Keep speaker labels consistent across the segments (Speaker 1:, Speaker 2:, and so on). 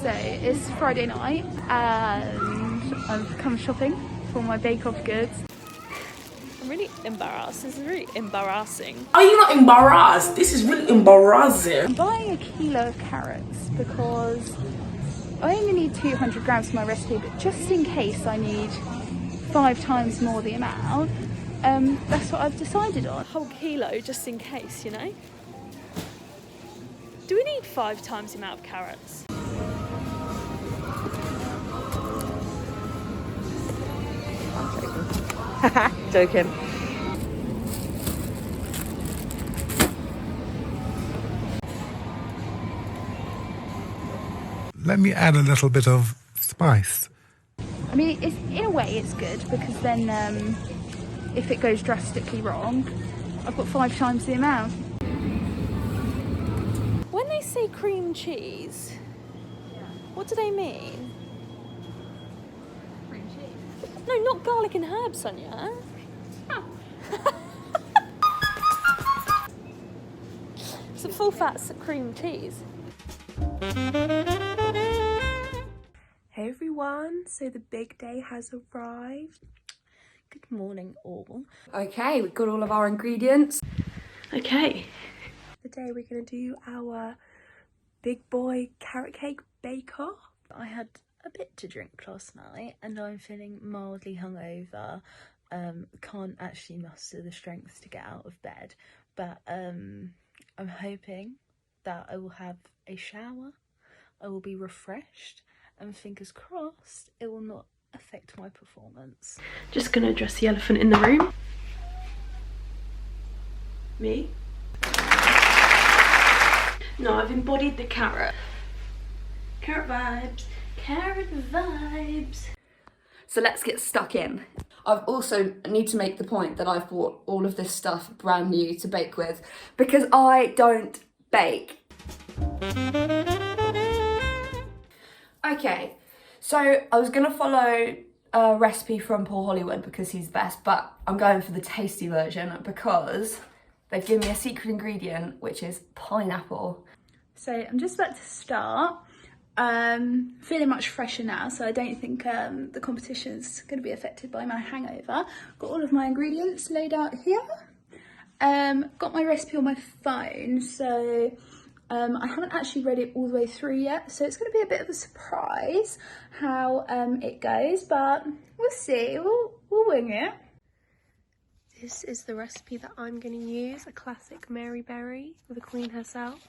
Speaker 1: So it's Friday night and I've come shopping for my Bepop goods.
Speaker 2: I'm really embarrassed. This is really embarrassing.
Speaker 3: Are you not embarrassed? This is really embarrassing.
Speaker 1: I'm buying a kilo of carrots because I only need 200 grams for my recipe, but just in case I need 5 times more the amount, that's what I've decided on.
Speaker 2: A whole kilo just in case, you know? Do we need 5 times the amount of carrots?
Speaker 4: Joking.
Speaker 5: Let me add a little bit of spice.
Speaker 1: I mean, in a way it's good because then if it goes drastically wrong, I've got 5 times the amount.
Speaker 2: When they say cream cheese, what do they mean?
Speaker 1: Cream cheese?
Speaker 2: No, not garlic and herbs, Sonia.
Speaker 1: Oh.
Speaker 2: It's a full fat cream cheese.
Speaker 4: Hey everyone, so the big day has arrived.
Speaker 2: Good morning, all.
Speaker 4: Okay, we've got all of our ingredients.
Speaker 2: Okay.
Speaker 4: Today we're going to do our big boy carrot cake bake-off.
Speaker 2: I had a bit to drink last night and I'm feeling mildly hungover. Can't actually muster the strength to get out of bed, but I'm hoping that I will have a shower, I will be refreshed, and fingers crossed it will not affect my performance. Just gonna address the elephant in the room. Me? No, I've embodied the carrot. Carrot vibes. Carrot vibes.
Speaker 4: So let's get stuck in. I've also need to make the point that I've bought all of this stuff brand new to bake with because I don't bake. Okay, so I was gonna follow a recipe from Paul Hollywood because he's the best, but I'm going for the tasty version because they've given me a secret ingredient, which is pineapple.
Speaker 1: So I'm just about to start. Feeling much fresher now, so I don't think the competition's going to be affected by my hangover. Got all of my ingredients laid out here. Got my recipe on my phone, so I haven't actually read it all the way through yet, so it's going to be a bit of a surprise how it goes, but we'll see. We'll wing it.
Speaker 4: This is the recipe that I'm going to use, a classic Mary Berry with the Queen herself.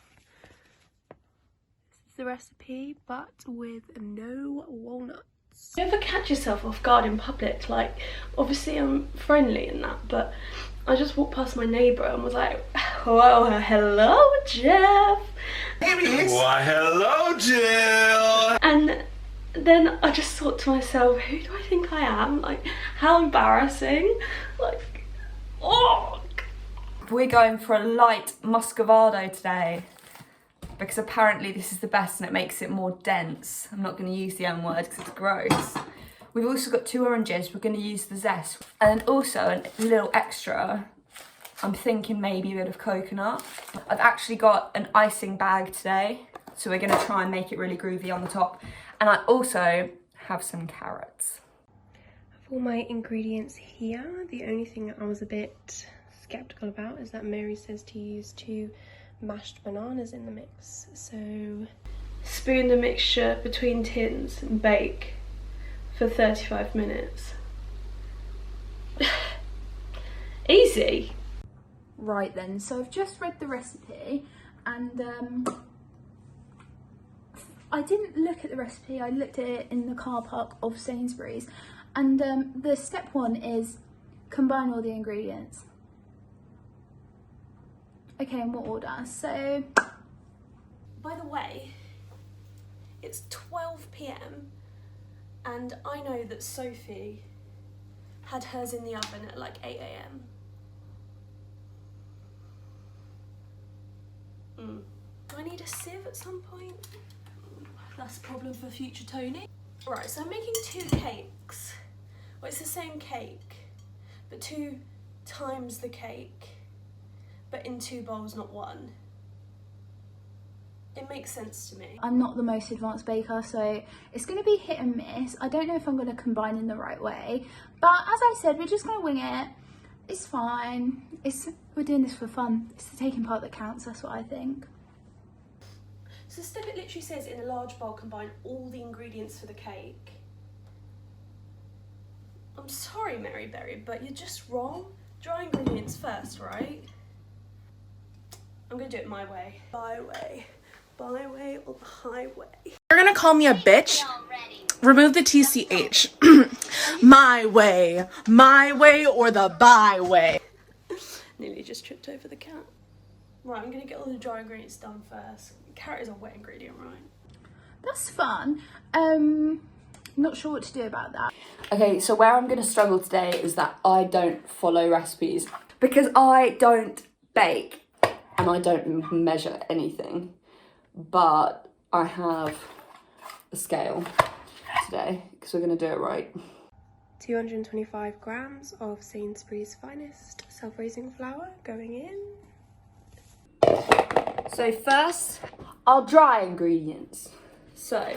Speaker 4: The recipe, but with no walnuts.
Speaker 2: You ever catch yourself off guard in public? Like, obviously I'm friendly and that, but I just walked past my neighbour and was like, "Whoa, hello, Jeff."
Speaker 5: Why, hello, Jill.
Speaker 2: And then I just thought to myself, who do I think I am? Like, how embarrassing. Like, oh.
Speaker 4: We're going for a light muscovado today, because apparently this is the best and it makes it more dense. I'm not going to use the M word because it's gross. We've also got 2 oranges, we're going to use the zest. And also a little extra, I'm thinking maybe a bit of coconut. I've actually got an icing bag today, so we're going to try and make it really groovy on the top. And I also have some carrots.
Speaker 6: I have all my ingredients here. The only thing I was a bit skeptical about is that Mary says to use 2 mashed bananas in the mix, so
Speaker 2: Spoon the mixture between tins and bake for 35 minutes. Easy.
Speaker 1: Right then, so I've just read the recipe and I didn't look at the recipe, I looked at it in the car park of Sainsbury's, and the step 1 is combine all the ingredients. Okay, in what order? So,
Speaker 2: By the way, it's 12 PM and I know that Sophie had hers in the oven at like 8 AM. Do I need a sieve at some point? That's a problem for future Tony. Right, so I'm making 2 cakes. Well, it's the same cake, but 2 times the cake, but in 2 bowls, not 1.
Speaker 6: It makes sense to me.
Speaker 1: I'm not the most advanced baker, so it's going to be hit and miss. I don't know if I'm going to combine in the right way, but as I said, we're just going to wing it. It's fine. We're doing this for fun. It's the taking part that counts, that's what I think.
Speaker 6: So the step, it literally says in a large bowl combine all the ingredients for the cake. I'm sorry, Mary Berry, but you're just wrong. Dry ingredients first, right? I'm gonna do it my way. My way. My way or the highway.
Speaker 3: You're gonna call me a bitch? Remove the TCH. My way or the byway.
Speaker 6: Nearly just tripped over the cat. Right, I'm gonna get all the dry ingredients done first. Carrot is a wet ingredient, right?
Speaker 1: That's fun. Not sure what to do about that.
Speaker 4: Okay, so where I'm going to struggle today is that I don't follow recipes because I don't bake and I don't measure anything, but I have a scale today because we're going to do it right.
Speaker 6: 225 grams of Sainsbury's finest self-raising flour going in.
Speaker 4: So first, our dry ingredients. So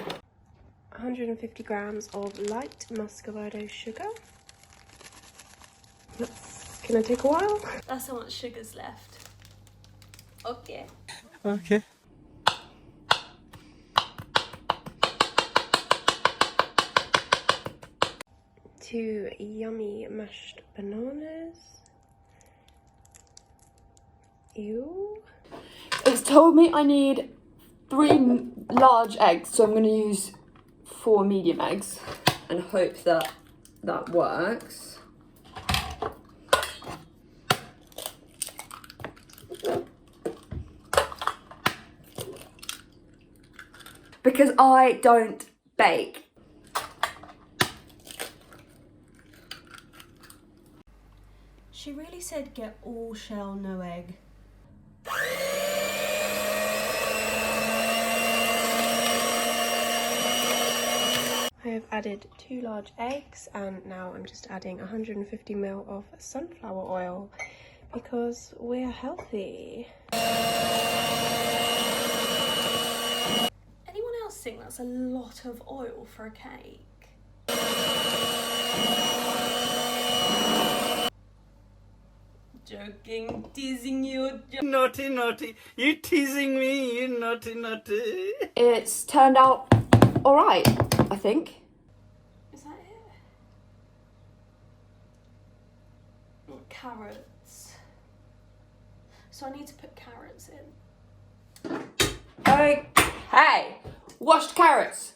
Speaker 6: 150 grams of light muscovado sugar. That's gonna take a while. That's how much sugar's left. Okay.
Speaker 3: Okay.
Speaker 6: Two yummy mashed bananas. Ew.
Speaker 4: it's told me I need 3 large eggs, so I'm going to use 4 medium eggs and hope that that works. Because I don't bake.
Speaker 6: She really said get all shell, no egg. I have added 2 large eggs and now I'm just adding 150 ml of sunflower oil because we're healthy. Anyone else think that's a lot of oil for a cake? Joking, teasing you.
Speaker 7: Naughty, naughty. You teasing me, you naughty, naughty.
Speaker 4: It's turned out alright, I think.
Speaker 6: Is that it? Oh, carrots. So I need to put carrots in.
Speaker 4: Okay, washed carrots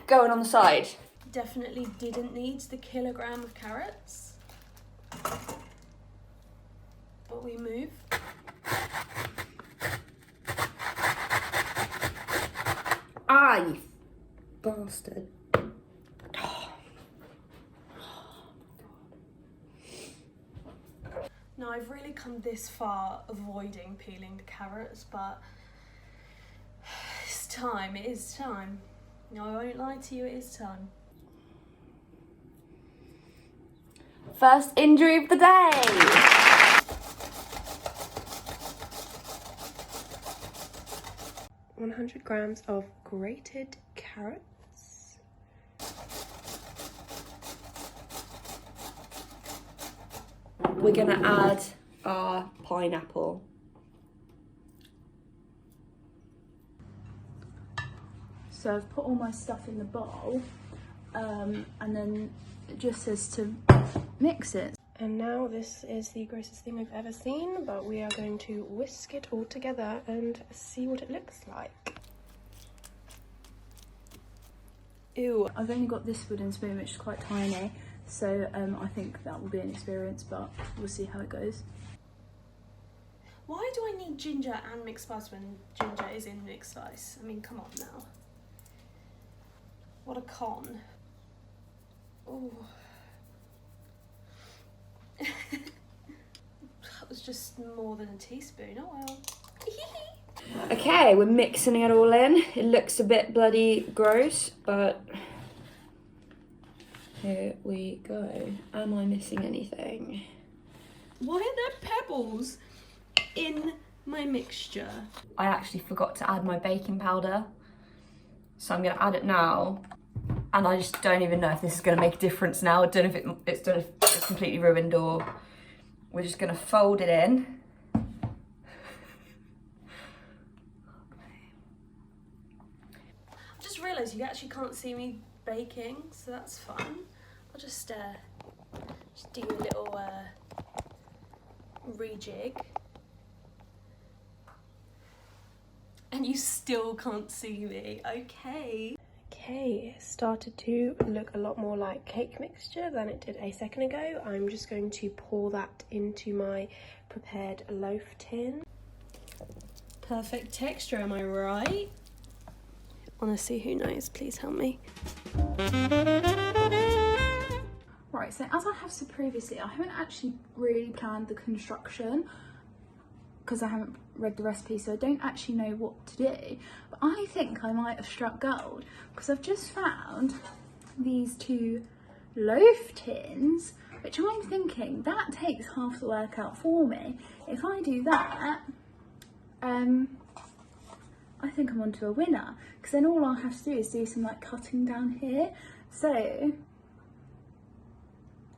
Speaker 4: going on the side.
Speaker 6: Definitely didn't need the kilogram of carrots. But we move.
Speaker 4: Ah, you bastard.
Speaker 6: Now I've really come this far avoiding peeling the carrots, but it's time, it is time. No, I won't lie to you, it is time.
Speaker 4: First injury of the day.
Speaker 6: $100 grams of grated carrots.
Speaker 4: We're gonna add our pineapple.
Speaker 1: So I've put all my stuff in the bowl, and then it just says to mix it.
Speaker 6: And now this is the grossest thing I've ever seen, but we are going to whisk it all together and see what it looks like. Ew.
Speaker 1: I've only got this wooden spoon, which is quite tiny, so I think that will be an experience, but we'll see how it goes.
Speaker 6: Why do I need ginger and mixed spice when ginger is in mixed spice? I mean, come on now. What a con. Oh. That was just more than a teaspoon. Oh well.
Speaker 4: Okay, we're mixing it all in. It looks a bit bloody gross, but here we go. Am I missing anything?
Speaker 6: Why are there pebbles in my mixture.
Speaker 4: I actually forgot to add my baking powder, so I'm gonna add it now. And I just don't even know if this is gonna make a difference now. I don't know if it's completely ruined, or we're just gonna fold it in.
Speaker 6: I just realised you actually can't see me baking, so that's fun. I'll just do a little rejig. And you still can't see me, okay. Okay, it started to look a lot more like cake mixture than it did a second ago. I'm just going to pour that into my prepared loaf tin. Perfect texture, am I right? Honestly, who knows? Please help me.
Speaker 1: Right, so as I have said previously, I haven't actually really planned the construction because I haven't read the recipe, so I don't actually know what to do. But I think I might have struck gold because I've just found these 2 loaf tins, which I'm thinking that takes half the work out for me. If I do that, I think I'm onto a winner, because then all I'll have to do is do some like cutting down here. So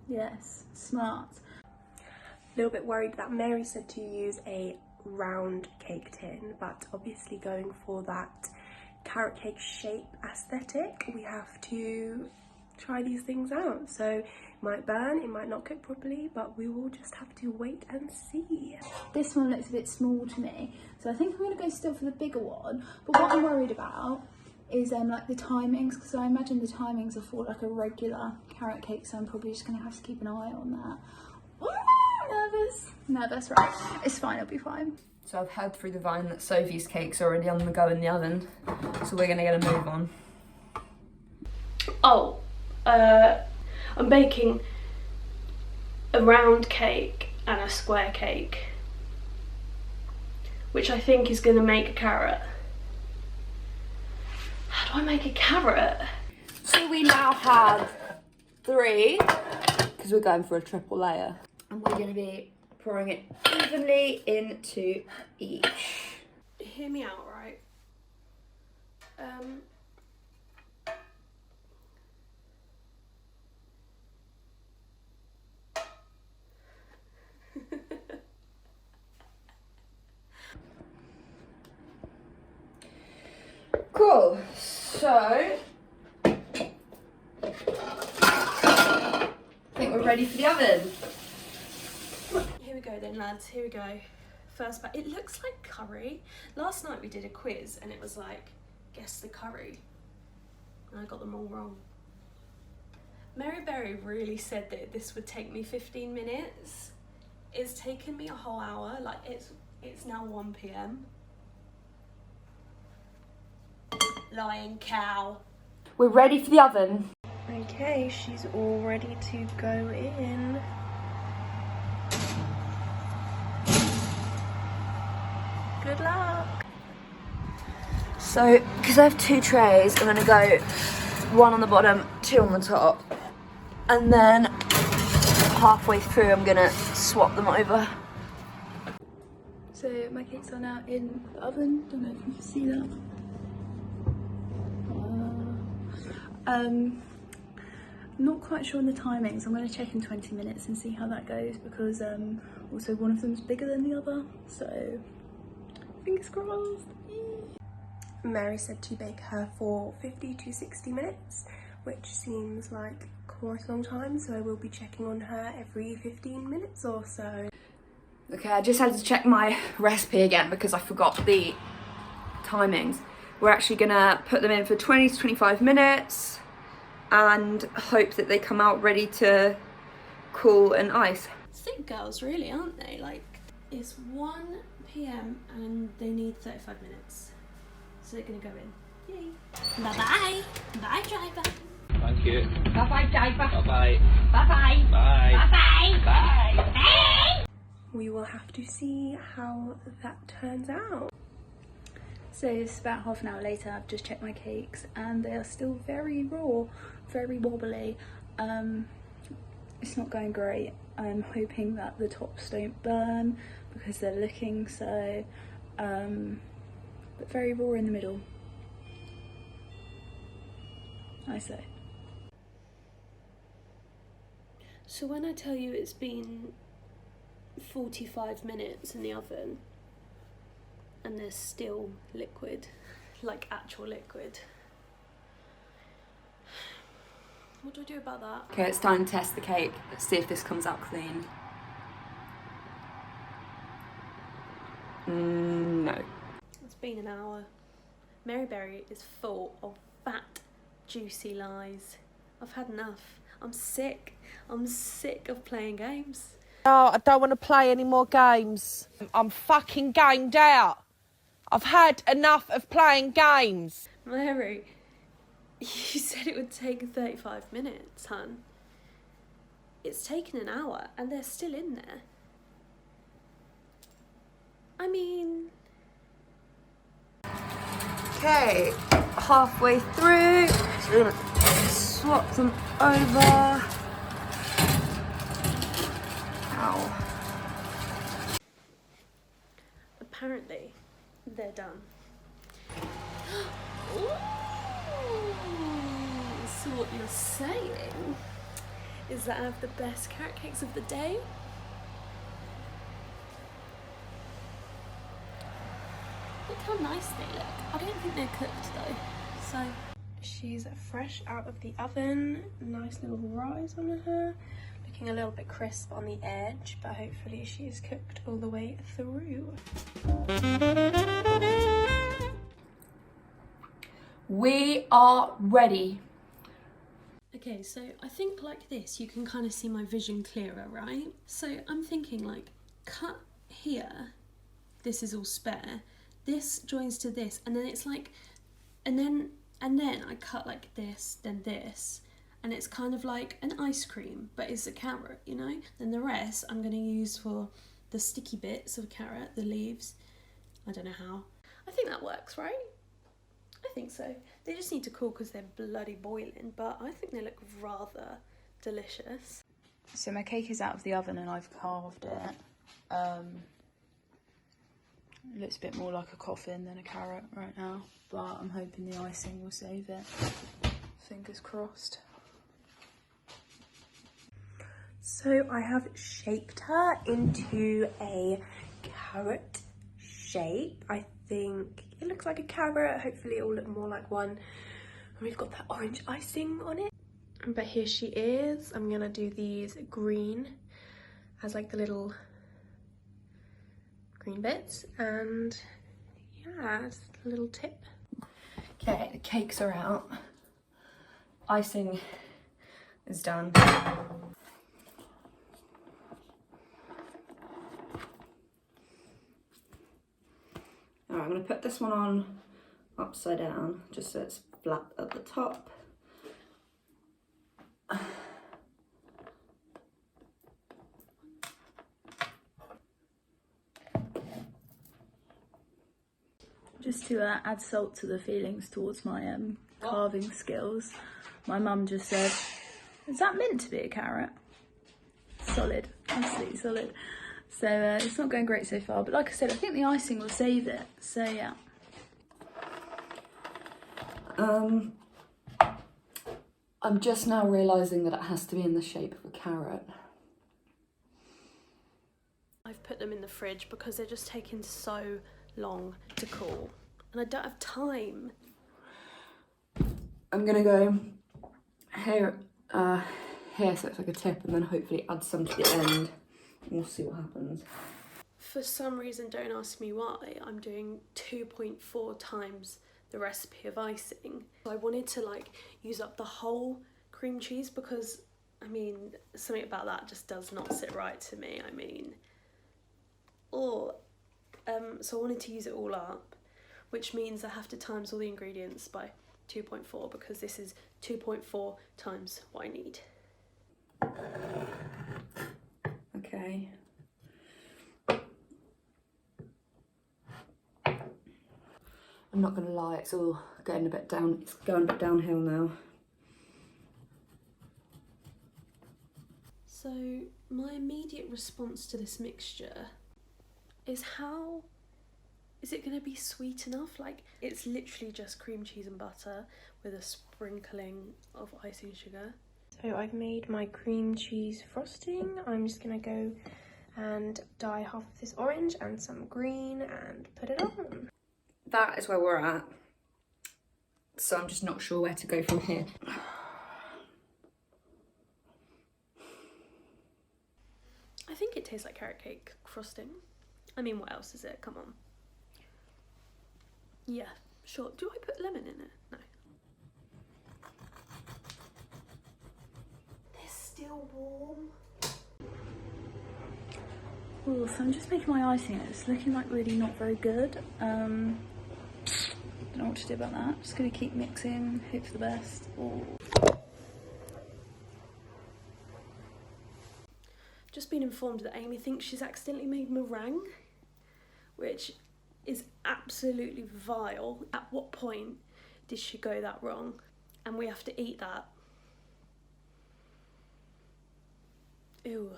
Speaker 1: yes, smart.
Speaker 6: A little bit worried that Mary said to use a round cake tin, but obviously going for that carrot cake shape aesthetic, we have to try these things out. So it might burn, it might not cook properly, but we will just have to wait and see.
Speaker 1: This one looks a bit small to me, so I think I'm going to go still for the bigger one. But what I'm worried about is like the timings, because I imagine the timings are for like a regular carrot cake, so I'm probably just going to have to keep an eye on that. Nervous, right? It's fine, it'll be fine.
Speaker 4: So I've heard through the vine that Sophie's cake's already on the go in the oven, so we're gonna get a move on.
Speaker 6: Oh, I'm baking a round cake and a square cake, which I think is gonna make a carrot. How do I make a carrot?
Speaker 4: So we now have 3, because we're going for a triple layer. And we're going to be pouring it evenly into each.
Speaker 6: Hear me out, right?
Speaker 4: Cool. So I think we're ready for the oven.
Speaker 6: Here we go then, lads, here we go. First bite. It looks like curry. Last night we did a quiz and it was like, guess the curry. And I got them all wrong. Mary Berry really said that this would take me 15 minutes. It's taken me a whole hour. Like it's now 1 PM. Lying cow.
Speaker 4: We're ready for the oven.
Speaker 6: Okay, she's all ready to go in. Good luck.
Speaker 4: So, because I have 2 trays, I'm going to go 1 on the bottom, 2 on the top. And then halfway through, I'm going to swap them over.
Speaker 1: So my cakes are now in the oven. Don't know if you can see that. Not quite sure on the timings. I'm going to check in 20 minutes and see how that goes, because also one of them's bigger than the other, so fingers crossed.
Speaker 6: Mary said to bake her for 50 to 60 minutes, which seems like quite a long time, so I will be checking on her every 15 minutes or so.
Speaker 4: Okay, I just had to check my recipe again because I forgot the timings. We're actually gonna put them in for 20 to 25 minutes and hope that they come out ready to cool and ice.
Speaker 6: Thick girls, really, aren't they? Like, it's 1 PM and they need 35 minutes. So they're gonna go in. Yay. Bye-bye. Bye, driver.
Speaker 7: Thank you.
Speaker 4: Bye-bye, driver.
Speaker 7: Bye-bye.
Speaker 4: Bye-bye.
Speaker 7: Bye.
Speaker 4: Bye-bye.
Speaker 7: Bye.
Speaker 4: Bye.
Speaker 6: We will have to see how that turns out.
Speaker 1: So it's about half an hour later. I've just checked my cakes and they are still very raw, very wobbly. It's not going great. I'm hoping that the tops don't burn, because they're looking so, but very raw in the middle. I say.
Speaker 6: So when I tell you it's been 45 minutes in the oven and there's still liquid, like actual liquid, what do I do about that?
Speaker 4: Okay, it's time to test the cake. Let's see if this comes out clean. No.
Speaker 6: It's been an hour. Mary Berry is full of fat, juicy lies. I've had enough. I'm sick. I'm sick of playing games.
Speaker 8: No, I don't want to play any more games. I'm fucking gamed out. I've had enough of playing games.
Speaker 6: Mary, you said it would take 35 minutes, hun. It's taken an hour and they're still in there. I mean...
Speaker 4: Okay, halfway through. So we're gonna swap them over. Ow.
Speaker 6: Apparently, they're done. Ooh, so what you're saying is that I have the best carrot cakes of the day? Look how nice they look. I don't think they're cooked though, so... She's fresh out of the oven. Nice little rise on her. Looking a little bit crisp on the edge, but hopefully she is cooked all the way through.
Speaker 4: We are ready.
Speaker 6: Okay, so I think like this, you can kind of see my vision clearer, right? So I'm thinking like, cut here, this is all spare, this joins to this, and then it's like, and then I cut like this, then this, and it's kind of like an ice cream, but it's a carrot, you know? Then the rest I'm going to use for the sticky bits of carrot, the leaves. I don't know how. I think that works, right? I think so. They just need to cool because they're bloody boiling, but I think they look rather delicious.
Speaker 1: So my cake is out of the oven and I've carved it. It looks a bit more like a coffin than a carrot right now, but I'm hoping the icing will save it. Fingers crossed. So I have shaped her into a carrot shape. I think it looks like a carrot. Hopefully it will look more like one. And we've got that orange icing on it. But here she is. I'm gonna do these green as like the little green bits, and yeah, it's a little tip.
Speaker 4: Okay, the cakes are out. Icing is done. Alright, I'm going to put this one on upside down, just so it's flat at the top.
Speaker 1: Just to add salt to the feelings towards my carving skills, my mum just said, is that meant to be a carrot? Solid, absolutely solid. So it's not going great so far, but like I said, I think the icing will save it, so yeah.
Speaker 4: I'm just now realising that it has to be in the shape of a carrot.
Speaker 6: I've put them in the fridge because they're just taking so long to cool, and I don't have time.
Speaker 4: I'm gonna go here, here so it's like a tip, and then hopefully add some to the end. We'll see what happens.
Speaker 6: For some reason, don't ask me why, I'm doing 2.4 times the recipe of icing. I wanted to like use up the whole cream cheese because, I mean, something about that just does not sit right to me. I mean, so I wanted to use it all up, which means I have to times all the ingredients by 2.4 because this is 2.4 times what I need.
Speaker 4: Okay. I'm not gonna lie, it's all getting a bit down. It's going a bit downhill now.
Speaker 6: So my immediate response to this mixture is how is it going to be sweet enough? Like, it's literally just cream cheese and butter with a sprinkling of icing sugar. So I've made my cream cheese frosting. I'm just going to go and dye half of this orange and some green and put it on.
Speaker 4: That is where we're at. So I'm just not sure where to go from here.
Speaker 6: I think it tastes like carrot cake frosting. I mean, what else is it? Come on. Yeah, sure. Do I put lemon in it? No. They're still warm.
Speaker 1: Ooh, so I'm just making my icing. It's looking like really not very good. Don't know what to do about that. Just gonna keep mixing, hope for the best. Ooh.
Speaker 6: Just been informed that Amy thinks she's accidentally made meringue, which is absolutely vile. At what point did she go that wrong? And we have to eat that. Ew.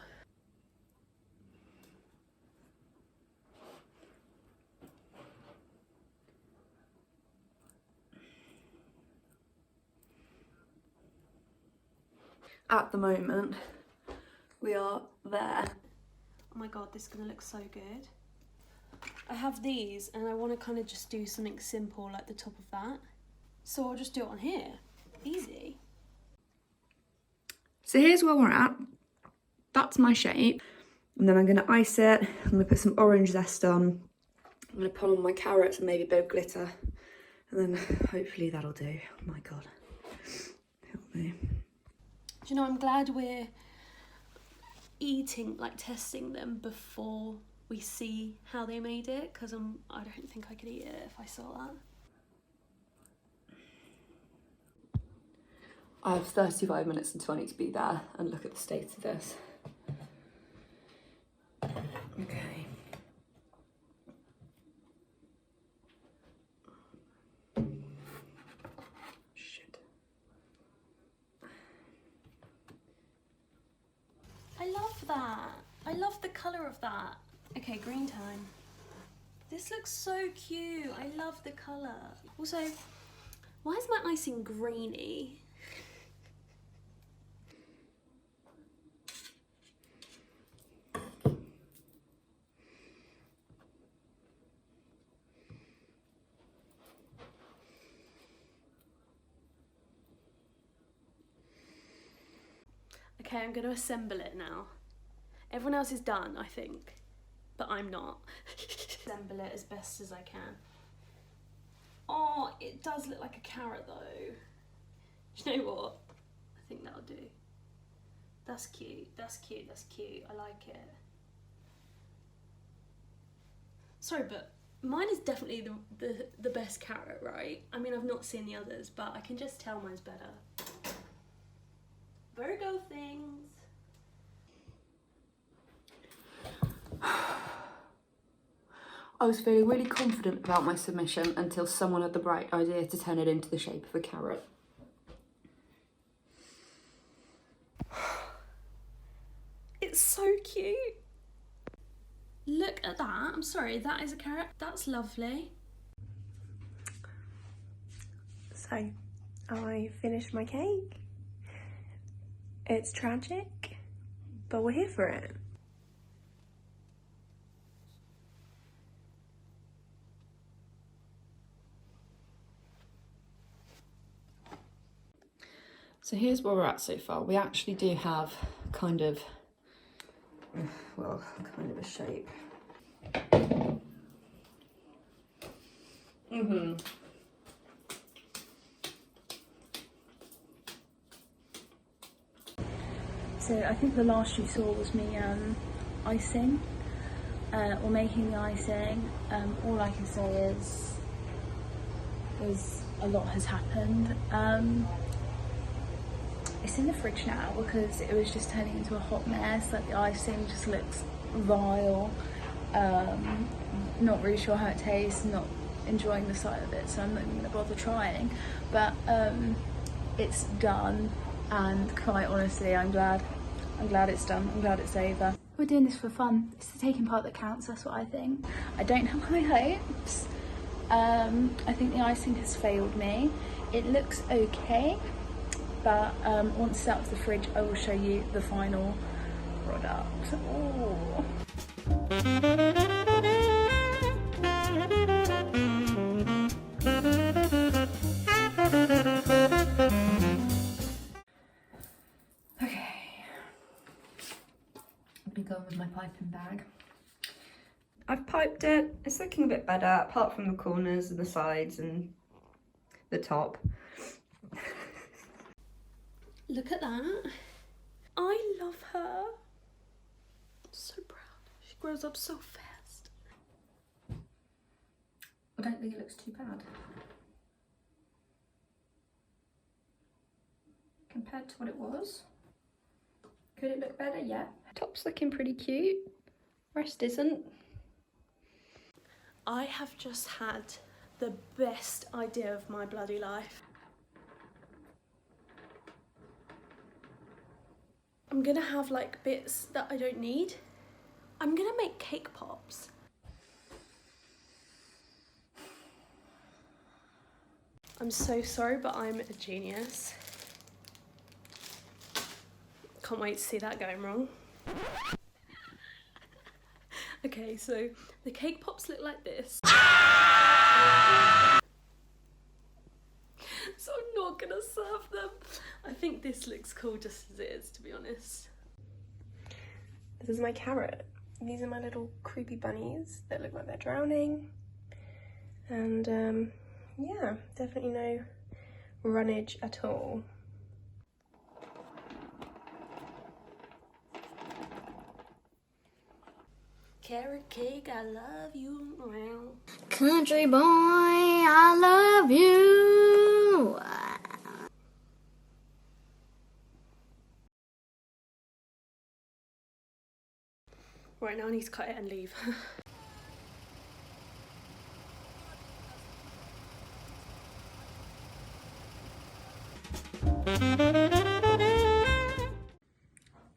Speaker 4: At the moment, we are there.
Speaker 6: Oh my god, this is gonna look so good. I have these and I want to kind of just do something simple like the top of that. So I'll just do it on here. Easy.
Speaker 4: So here's where we're at. That's my shape. And then I'm going to ice it. I'm going to put some orange zest on. I'm going to put on my carrots and maybe a bit of glitter. And then hopefully that'll do. Oh my god. Help me.
Speaker 6: Do you know, I'm glad we're eating, like testing them before we see how they made it, because I don't think I could eat it if I saw that.
Speaker 4: I have 35 minutes until I need to be there and look at the state of this. Okay. Shit.
Speaker 6: I love that. I love the colour of that. Okay, green time. This looks so cute. I love the colour. Also, why is my icing grainy? Okay, I'm going to assemble it now. Everyone else is done, I think, but I'm not. Assemble it as best as I can. Oh, it does look like a carrot though. Do you know what? I think that'll do. That's cute, that's cute, that's cute. I like it. Sorry, but mine is definitely the best carrot, right? I mean, I've not seen the others, but I can just tell mine's better. Virgo things.
Speaker 4: I was feeling really confident about my submission until someone had the bright idea to turn it into the shape of a carrot.
Speaker 6: It's so cute. Look at that. I'm sorry, that is a carrot. That's lovely. So, I finished my cake. It's tragic, but we're here for it.
Speaker 4: So here's where we're at so far. We actually do have kind of a shape.
Speaker 1: So I think the last you saw was me icing, or making the icing. All I can say is a lot has happened. It's in the fridge now because it was just turning into a hot mess. Like, the icing just looks vile. Not really sure how it tastes, not enjoying the sight of it, so I'm not even gonna bother trying. But it's done, and quite honestly, I'm glad it's done. I'm glad it's over. we're doing this for fun. It's the taking part that counts, that's what I think. I don't have high hopes. I think the icing has failed me. It looks okay, but once it's out of the fridge, I will show you the final product. Ooh.
Speaker 4: Okay, I'm gonna go with my piping bag. I've piped it. It's looking a bit better, apart from the corners and the sides and the top.
Speaker 6: Look at that. I love her. So proud. She grows up so fast.
Speaker 4: I don't think it looks too bad. Compared to what it was. Could it look better? Yeah. Top's looking pretty cute. Rest isn't.
Speaker 6: I have just had the best idea of my bloody life. I'm gonna have like bits that I don't need. I'm gonna make cake pops. I'm so sorry, but I'm a genius. Can't wait to see that going wrong. Okay, so the cake pops look like this. So I'm not gonna serve them. I think this looks cool just as it is, to be honest. This is my carrot. These are my little creepy bunnies that look like they're drowning. And yeah, definitely no runnage at all. Carrot cake, I love you.
Speaker 9: Country boy, I love you.
Speaker 6: Right, now I need to cut it and leave.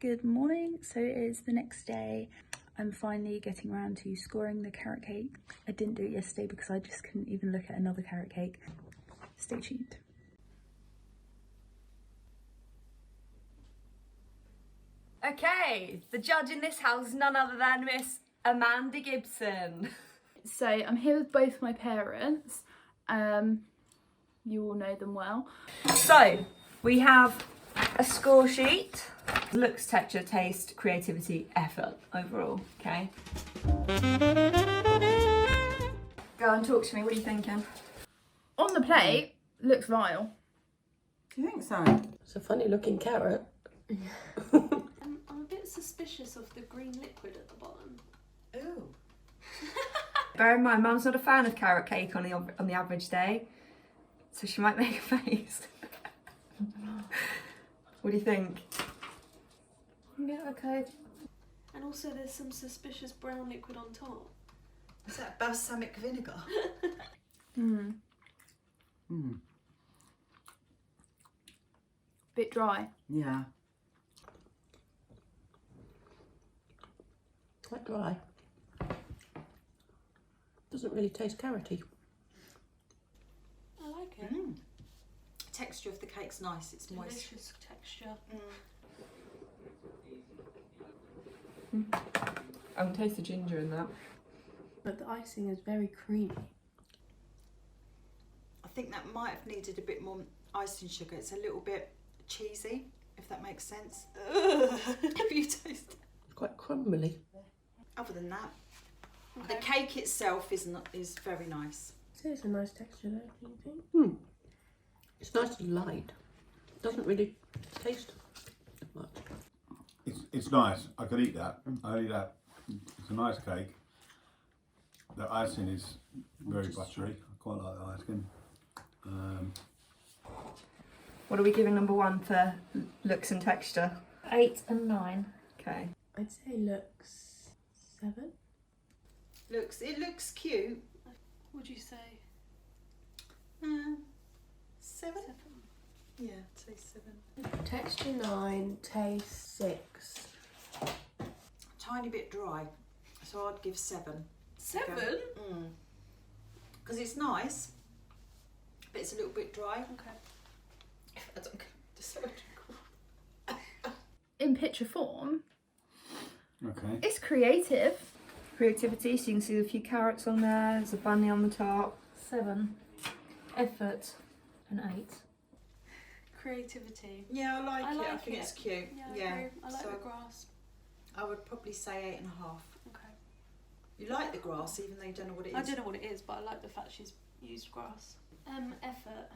Speaker 1: Good morning. So it is the next day. I'm finally getting around to scoring the carrot cake. I didn't do it yesterday because I just couldn't even look at another carrot cake. Stay tuned.
Speaker 4: Okay, the judge in this house is none other than Miss Amanda Gibson.
Speaker 1: So I'm here with both my parents. You all know them well.
Speaker 4: So, we have a score sheet. Looks, texture, taste, creativity, effort overall, okay? Go and talk to me, what are you thinking?
Speaker 1: On the plate, looks vile.
Speaker 10: Do you think so?
Speaker 11: It's a funny looking carrot.
Speaker 6: I'm a bit suspicious of the green liquid at the bottom.
Speaker 10: Ooh.
Speaker 4: Bear in mind, Mum's not a fan of carrot cake on the average day, so she might make a face. What do you think? Yeah, okay.
Speaker 6: And also there's some suspicious brown liquid on top.
Speaker 10: Is that balsamic vinegar?
Speaker 1: Bit dry.
Speaker 10: Yeah.
Speaker 11: Quite dry. Doesn't really taste carroty.
Speaker 6: I like it.
Speaker 10: Texture of the cake's nice, it's moist.
Speaker 6: Delicious texture.
Speaker 4: I can taste the ginger in that.
Speaker 6: But the icing is very creamy.
Speaker 10: I think that might have needed a bit more icing sugar. It's a little bit cheesy, if that makes sense. Have you tasted it?
Speaker 11: It's quite crumbly.
Speaker 10: Other than that, the cake itself is very nice.
Speaker 6: So it's a nice texture though, do you think?
Speaker 11: It's nice and light. Doesn't really taste much.
Speaker 12: It's nice. I could eat that. I'd eat that. It's a nice cake. The icing is very buttery. I quite like the icing.
Speaker 4: What are we giving number one for looks and texture?
Speaker 2: 8 and 9.
Speaker 4: Okay.
Speaker 6: I'd say looks 7.
Speaker 10: It looks cute.
Speaker 6: Would you say?
Speaker 10: 7? Yeah, I'd say 7.
Speaker 6: Texture 9, taste 6.
Speaker 10: tiny bit dry, so I'd give 7.
Speaker 6: 7?
Speaker 10: Because it's nice, but it's a little bit dry.
Speaker 6: Okay.
Speaker 10: I don't decide.
Speaker 1: In picture form,
Speaker 12: Okay.
Speaker 1: it's creative.
Speaker 4: Creativity, so you can see a few carrots on there, there's a bunny on the top.
Speaker 9: 7. Effort, an 8.
Speaker 6: Creativity.
Speaker 10: Yeah, I like it. I think
Speaker 6: it.
Speaker 10: it's cute.
Speaker 6: Yeah, I agree. I like
Speaker 10: so
Speaker 6: the grass.
Speaker 10: I would probably say 8.5.
Speaker 6: Okay.
Speaker 10: You like the grass, even though you don't know what it is.
Speaker 6: I don't know what it is, but I like the fact she's used grass. Effort.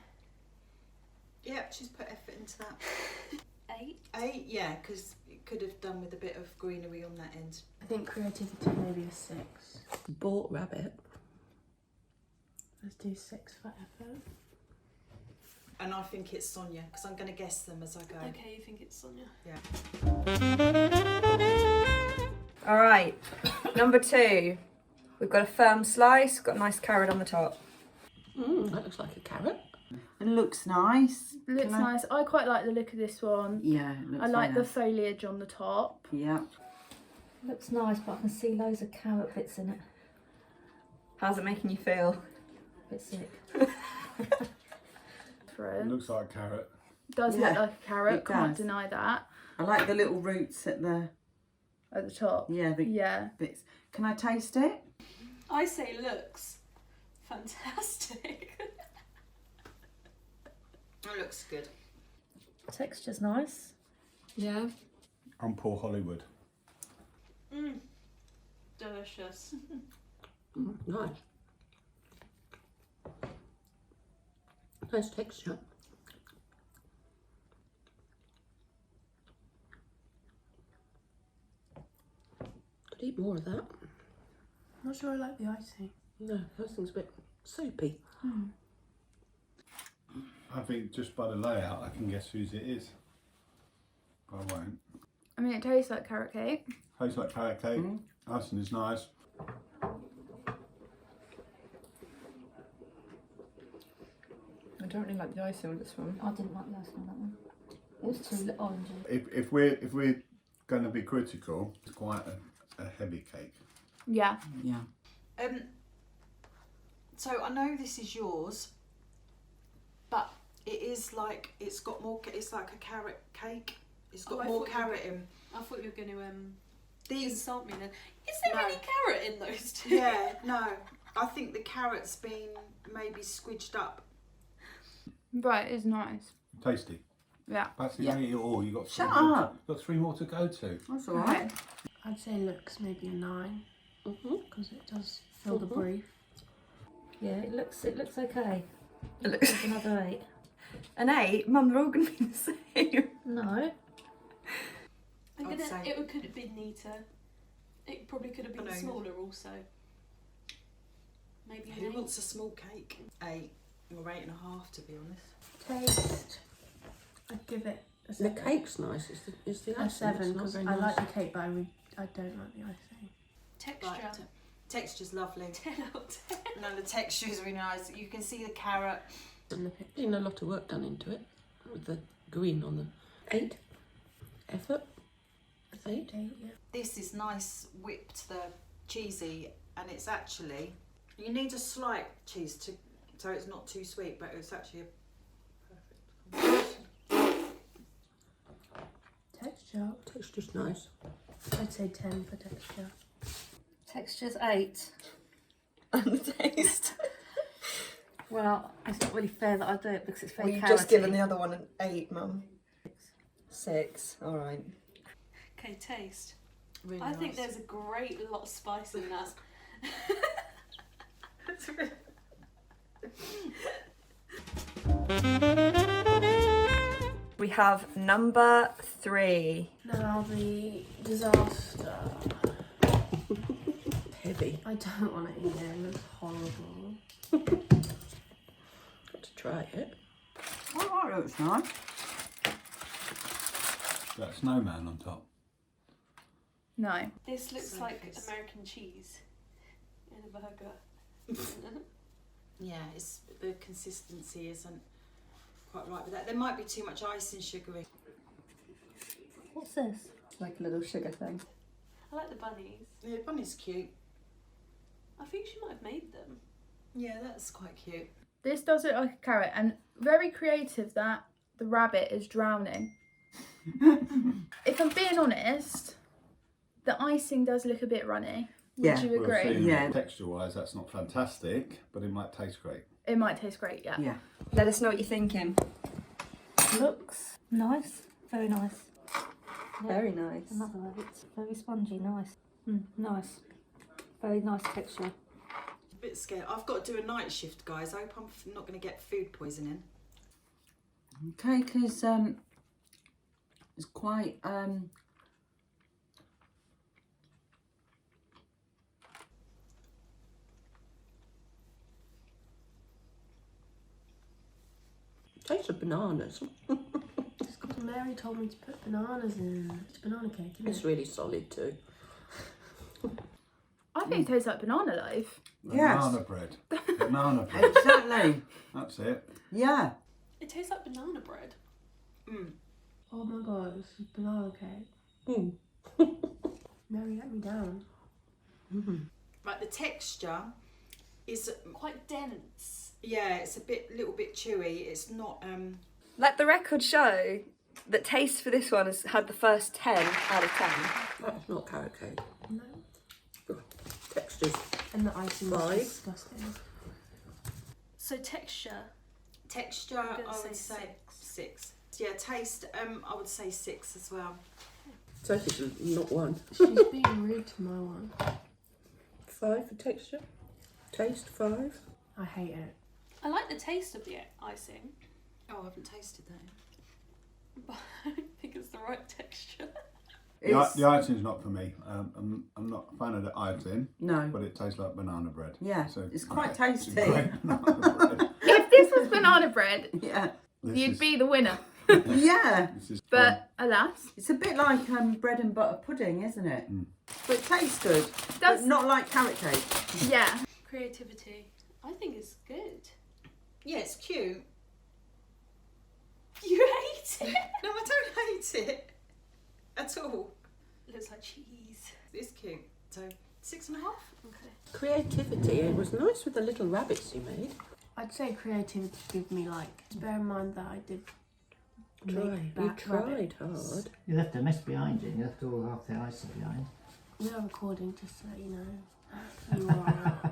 Speaker 10: Yep, she's put effort into that.
Speaker 6: 8.
Speaker 10: 8, yeah, because it could have done with a bit of greenery on that end.
Speaker 11: I think creativity maybe a 6. Bought rabbit. Let's do 6 for effort.
Speaker 10: And I think it's Sonia, because I'm going to guess them as I go.
Speaker 6: Okay, you think it's Sonia?
Speaker 10: Yeah.
Speaker 4: All right, number 2. We've got a firm slice, got a nice carrot on the top.
Speaker 11: That looks like a carrot.
Speaker 13: It looks nice.
Speaker 1: Looks nice. I quite like the look of this one.
Speaker 13: Yeah, it looks
Speaker 1: I like the
Speaker 13: nice.
Speaker 1: foliage on the top.
Speaker 13: Yeah.
Speaker 9: Looks nice, but I can see loads of carrot bits in it.
Speaker 4: How's it making you feel?
Speaker 9: A bit sick.
Speaker 12: It looks like a carrot.
Speaker 1: Does look like a carrot,
Speaker 13: it
Speaker 1: can't
Speaker 13: does.
Speaker 1: deny that.
Speaker 13: I like the little roots at the
Speaker 1: top.
Speaker 13: Yeah, the bits. Can I taste it?
Speaker 6: I say looks fantastic.
Speaker 10: It looks good.
Speaker 9: Texture's nice.
Speaker 11: Yeah.
Speaker 12: I'm Paul Hollywood.
Speaker 6: Delicious.
Speaker 11: Nice. Nice texture. Could eat more of that.
Speaker 6: Not sure I like the icing.
Speaker 11: No, that thing's a bit soupy.
Speaker 12: I think just by the layout I can guess whose it is. But I won't.
Speaker 1: I mean, it tastes like carrot cake.
Speaker 12: Tastes like carrot cake. Icing is nice.
Speaker 4: I don't really like the icing on this one.
Speaker 9: I didn't like the icing on that one. It was too orangey.
Speaker 12: If we're going to be critical, it's quite a heavy cake.
Speaker 1: Yeah.
Speaker 13: Yeah.
Speaker 10: So I know this is yours, but it is like it's got more. It's like a carrot cake. It's got more carrot in.
Speaker 6: I thought you were going to
Speaker 10: These
Speaker 6: insult me then. Is there any carrot in those two?
Speaker 10: Yeah, no. I think the carrot's been maybe squidged up.
Speaker 1: Right, it's nice.
Speaker 12: Tasty.
Speaker 1: Yeah.
Speaker 12: Patsy, you ate it all. You got three
Speaker 13: Shut
Speaker 12: more
Speaker 13: up.
Speaker 12: Got 3 more to go to.
Speaker 13: That's all right.
Speaker 1: Okay.
Speaker 6: I'd say looks maybe a 9 because it does fill the brief.
Speaker 9: Yeah, it looks okay.
Speaker 4: It looks
Speaker 9: like another 8.
Speaker 4: An 8? Mum, they're all going to be the same.
Speaker 9: No.
Speaker 6: It could have been neater. It probably could have been smaller also. Maybe
Speaker 10: Who wants a small cake? 8 or 8.5 to be honest.
Speaker 6: Taste. I'd give it a 7.
Speaker 11: The cake's nice. It's the icing.
Speaker 6: A 7 because
Speaker 11: very
Speaker 6: I
Speaker 11: nice.
Speaker 6: like the cake, but I don't like the icing. Texture.
Speaker 10: Right, texture's lovely.
Speaker 6: 10 out of 10.
Speaker 10: No, the texture's really nice. You can see the carrot.
Speaker 11: And there's been a lot of work done into it with the green on the 8. Effort. 8.
Speaker 6: Yeah.
Speaker 10: This is nice whipped, the cheesy, and it's actually, you need a slight cheese to, so it's not too sweet, but it's actually a perfect combination.
Speaker 6: Texture.
Speaker 11: Texture's nice.
Speaker 6: I'd say 10 for texture.
Speaker 9: Texture's 8.
Speaker 4: And the taste.
Speaker 9: Well, it's not really fair that I do it because it's very
Speaker 4: You've
Speaker 9: carroty.
Speaker 4: just given the other one an 8, Mum. 6. All right.
Speaker 6: Okay, taste.
Speaker 10: Really
Speaker 6: I think
Speaker 10: nice.
Speaker 6: there's a great lot of spice in that.
Speaker 4: We have number 3.
Speaker 6: Now the disaster.
Speaker 11: Heavy.
Speaker 6: I don't want to eat it. It looks horrible.
Speaker 11: Got to try it.
Speaker 13: Oh, that looks nice.
Speaker 12: That snowman on top.
Speaker 1: No.
Speaker 6: This looks
Speaker 10: So
Speaker 6: like
Speaker 10: it's-
Speaker 6: American cheese in a burger.
Speaker 10: Yeah, it's the consistency isn't quite right with that. There might be too much icing sugar in.
Speaker 9: What's this?
Speaker 4: Like a little sugar thing.
Speaker 6: I like the bunnies.
Speaker 10: Yeah, bunny's cute.
Speaker 6: I think she might have made them.
Speaker 10: Yeah, that's quite cute.
Speaker 1: This does look like a carrot, and very creative that the rabbit is drowning. If I'm being honest, the icing does look a bit runny. Would you agree?
Speaker 12: Yeah. Texture-wise, that's not fantastic, but it might taste great.
Speaker 1: It might taste great, yeah.
Speaker 13: Yeah.
Speaker 4: Let us know what you're thinking.
Speaker 14: Looks nice, very nice.
Speaker 4: Very nice.
Speaker 14: Another rabbit, very spongy, nice. Nice, very nice texture.
Speaker 10: A bit scared. I've got to do a night shift, guys. I hope I'm not going to get food poisoning.
Speaker 13: Cake is quite
Speaker 11: Tastes of bananas.
Speaker 6: It's because Mary told me to put bananas in. It's banana cake, isn't
Speaker 11: It's
Speaker 6: it?
Speaker 11: really solid too.
Speaker 1: I think it tastes like banana loaf.
Speaker 12: Banana bread. Banana bread.
Speaker 13: Exactly.
Speaker 12: That's it.
Speaker 13: Yeah.
Speaker 6: It tastes like banana bread.
Speaker 10: Mm.
Speaker 6: Oh my god, this is banana cake. Mary, let me down.
Speaker 10: Right, the texture is
Speaker 6: Quite dense.
Speaker 10: yeah, it's little bit chewy. It's not
Speaker 4: Let the record show that taste for this one has had the first 10 out of 10.
Speaker 11: That's not carrot cake.
Speaker 6: No.
Speaker 11: Textures.
Speaker 6: And the icing was
Speaker 11: 5.
Speaker 6: disgusting. So texture.
Speaker 10: texture.
Speaker 6: I'm gonna
Speaker 10: I would
Speaker 6: say
Speaker 10: say 6. Yeah, taste. I would say 6 as well.
Speaker 11: Sophie's not 1.
Speaker 6: She's being rude to my one.
Speaker 11: 5 for texture. Taste 5.
Speaker 6: I hate it. I like the taste of the icing,
Speaker 10: Oh, I haven't tasted that.
Speaker 6: but I don't think it's the right texture.
Speaker 12: The icing's not for me. I'm not a fan of the icing.
Speaker 13: No.
Speaker 12: But it tastes like banana bread.
Speaker 13: Yeah,
Speaker 12: So
Speaker 13: it's quite
Speaker 12: great.
Speaker 13: tasty.
Speaker 12: It's great banana bread.
Speaker 1: If this was banana bread,
Speaker 13: Yeah.
Speaker 1: you'd be the winner.
Speaker 13: Yeah.
Speaker 12: This is
Speaker 1: But alas,
Speaker 13: It's a bit like bread and butter pudding, isn't it? But it tastes good.
Speaker 1: does
Speaker 13: But not like carrot cake.
Speaker 1: yeah.
Speaker 6: Creativity. I think it's good.
Speaker 10: Yeah, it's cute.
Speaker 6: You hate it?
Speaker 10: No, I don't hate it at all.
Speaker 6: It looks like cheese.
Speaker 10: It's cute. So 6.5.
Speaker 6: Okay.
Speaker 11: Creativity. It was nice with the little rabbits you made.
Speaker 6: I'd say creativity give me like. Just bear in mind that I did.
Speaker 11: You tried hard.
Speaker 15: You left a mess behind you. You left all half the icing behind.
Speaker 6: We are recording, just so you know. You are.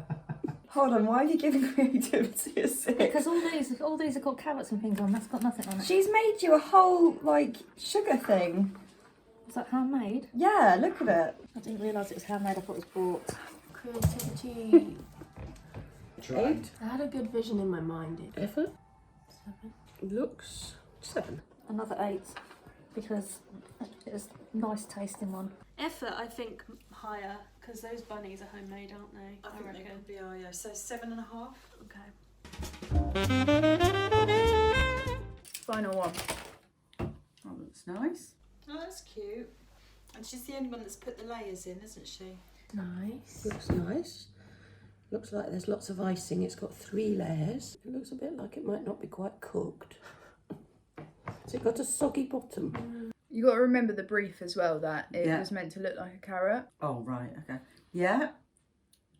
Speaker 4: Hold on, why are you giving creativity a 6?
Speaker 14: Because all these are got carrots and things on. That's got nothing on it.
Speaker 4: She's made you a whole, like, sugar thing.
Speaker 14: Is that handmade?
Speaker 4: Yeah, look at it.
Speaker 14: I didn't realise it was handmade. I thought it was bought.
Speaker 6: Creativity.
Speaker 11: 8.
Speaker 6: I had a good vision in my mind.
Speaker 11: Effort.
Speaker 6: 7.
Speaker 11: Looks 7.
Speaker 14: Another 8, because it was a nice tasting one.
Speaker 6: Effort, I think higher, because those bunnies are homemade, aren't they?
Speaker 10: I think they probably are, yeah. So 7.5.
Speaker 6: Okay.
Speaker 1: Final one.
Speaker 13: That looks nice.
Speaker 10: Oh, that's cute. And she's the only one that's put the layers in, isn't she?
Speaker 6: Nice.
Speaker 11: Looks nice. Looks like there's lots of icing. It's got 3 layers. It looks a bit like it might not be quite cooked. Has it got a soggy bottom?
Speaker 1: You got to remember the brief as well, that it
Speaker 13: Yeah.
Speaker 1: was meant to look like a carrot.
Speaker 13: Oh, right, okay. Yeah.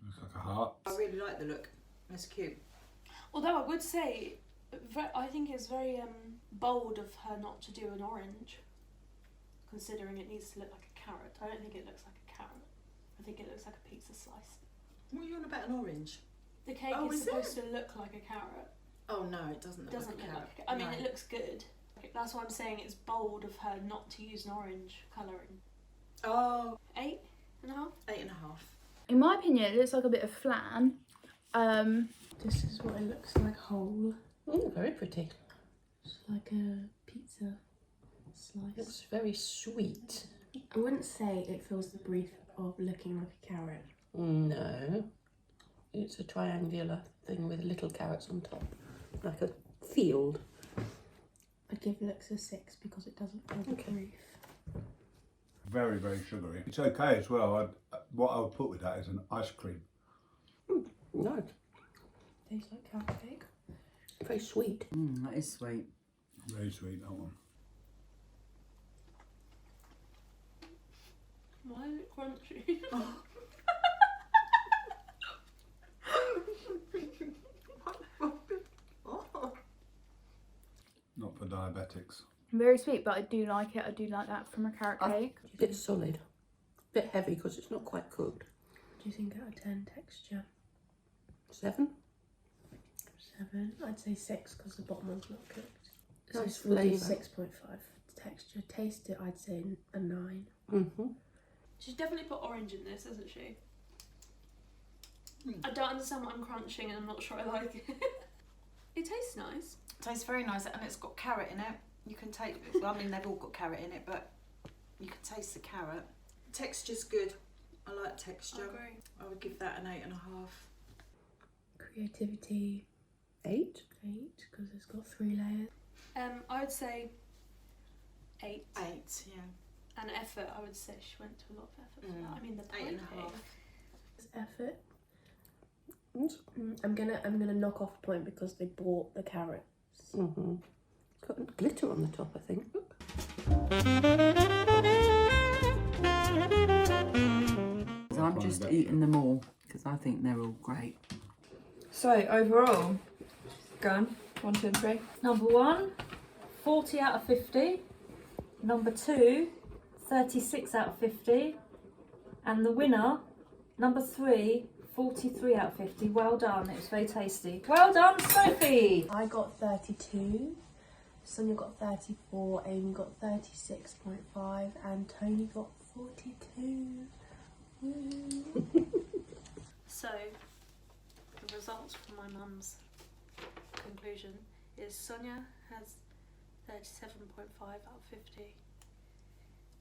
Speaker 12: Looks like a heart.
Speaker 10: I really like the look. It's cute.
Speaker 6: Although I would say, I think it's very bold of her not to do an orange, considering it needs to look like a carrot. I don't think it looks like a carrot. I think it looks like a pizza slice.
Speaker 10: What are you on about, an orange?
Speaker 6: The cake
Speaker 10: Oh,
Speaker 6: is
Speaker 10: is
Speaker 6: supposed to look like a carrot.
Speaker 10: Oh, no, it doesn't
Speaker 6: It
Speaker 10: look
Speaker 6: doesn't
Speaker 10: like a
Speaker 6: look
Speaker 10: carrot.
Speaker 6: like a carrot. I mean,
Speaker 10: No.
Speaker 6: it looks good. That's why I'm saying it's bold of her not to use an orange colouring.
Speaker 10: Oh.
Speaker 6: 8.5?
Speaker 10: 8.5.
Speaker 1: In my opinion, it looks like a bit of flan.
Speaker 6: This is what it looks like whole.
Speaker 11: Oh, very pretty.
Speaker 6: It's like a pizza slice.
Speaker 11: Looks very sweet.
Speaker 6: I wouldn't say it fills the brief of looking like a carrot.
Speaker 11: No. It's a triangular thing with little carrots on top. Like a field.
Speaker 6: I'd give looks a 6 because it doesn't fill the brief.
Speaker 12: Very, very sugary. It's okay as well. What I would put with that is an ice cream.
Speaker 11: Nice.
Speaker 6: Tastes like carrot cake.
Speaker 11: Very sweet.
Speaker 13: That is sweet.
Speaker 12: Very sweet, that one.
Speaker 6: Why is it crunchy?
Speaker 12: Not for diabetics.
Speaker 1: Very sweet, but I do like it. I do like that from a carrot cake.
Speaker 11: It's solid. A bit heavy because it's not quite cooked.
Speaker 6: What do you think out of 10 texture?
Speaker 11: 7.
Speaker 6: 7. I'd say 6 because the bottom one's not cooked.
Speaker 11: Nice
Speaker 6: So it's
Speaker 11: flavour.
Speaker 6: 6.5 texture. Taste it, I'd say a 9.
Speaker 11: Mm-hmm.
Speaker 6: She's definitely put orange in this, hasn't she? I don't understand what I'm crunching and I'm not sure I like it. It tastes nice.
Speaker 10: Tastes very nice, and it's got carrot in it. You can take, well, I mean, they've all got carrot in it, but you can taste the carrot. Texture's good. I like texture.
Speaker 6: I agree.
Speaker 10: I would give that an 8.5.
Speaker 6: Creativity.
Speaker 11: 8.
Speaker 6: 8 because it's got 3 layers. I would say 8.
Speaker 10: 8, yeah.
Speaker 6: And effort, I would say she went to a lot of effort for that. I mean, the
Speaker 10: 8.5.
Speaker 6: Effort. I'm gonna knock off a point because they bought the carrots.
Speaker 11: Mm-hmm. It's got glitter on the top, I think. Look.
Speaker 13: So I'm just eating them all because I think they're all great.
Speaker 4: So overall, go on. 1, 2 and 3.
Speaker 14: Number 1, 40 out of 50. Number 2, 36 out of 50. And the winner, number 3, 43 out of 50. Well done, it was very tasty. Well done, Sophie!
Speaker 6: I got 32, Sonia got 34, Amy got 36.5, and Tony got 42. So, the results from my mum's conclusion is Sonia has 37.5 out of 50,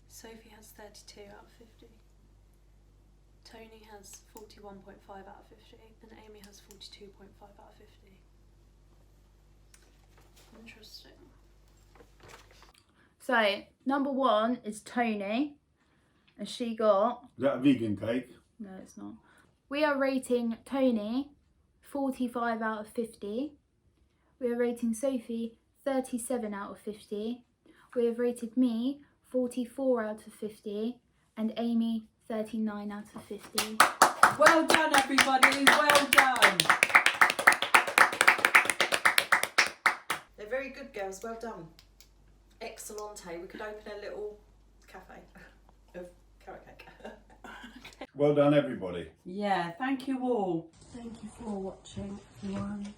Speaker 6: Sophie has 32 out of 50, Tony has 41.5 out of 50, and Amy has 42.5 out of 50. Interesting.
Speaker 1: So, number 1 is Tony, and she got...
Speaker 12: Is that a vegan cake?
Speaker 1: No, it's not. We are rating Tony 45 out of 50. We are rating Sophie 37 out of 50. We have rated me 44 out of 50, and Amy 39 out of 50.
Speaker 13: Well done, everybody. Well done.
Speaker 10: They're very good, girls. Well done. Excellente. We could open a little cafe of carrot cake.
Speaker 12: Well done, everybody.
Speaker 13: Yeah, thank you all.
Speaker 6: Thank you for watching, everyone.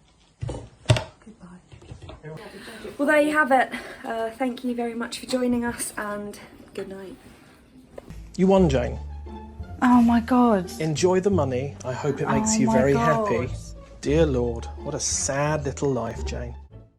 Speaker 6: Goodbye.
Speaker 4: Well, there you have it. Thank you very much for joining us, and good night.
Speaker 16: You won, Jane.
Speaker 14: Oh my god.
Speaker 16: Enjoy the money. I hope it makes you
Speaker 14: my
Speaker 16: very
Speaker 14: God.
Speaker 16: happy. Dear Lord, what a sad little life, Jane.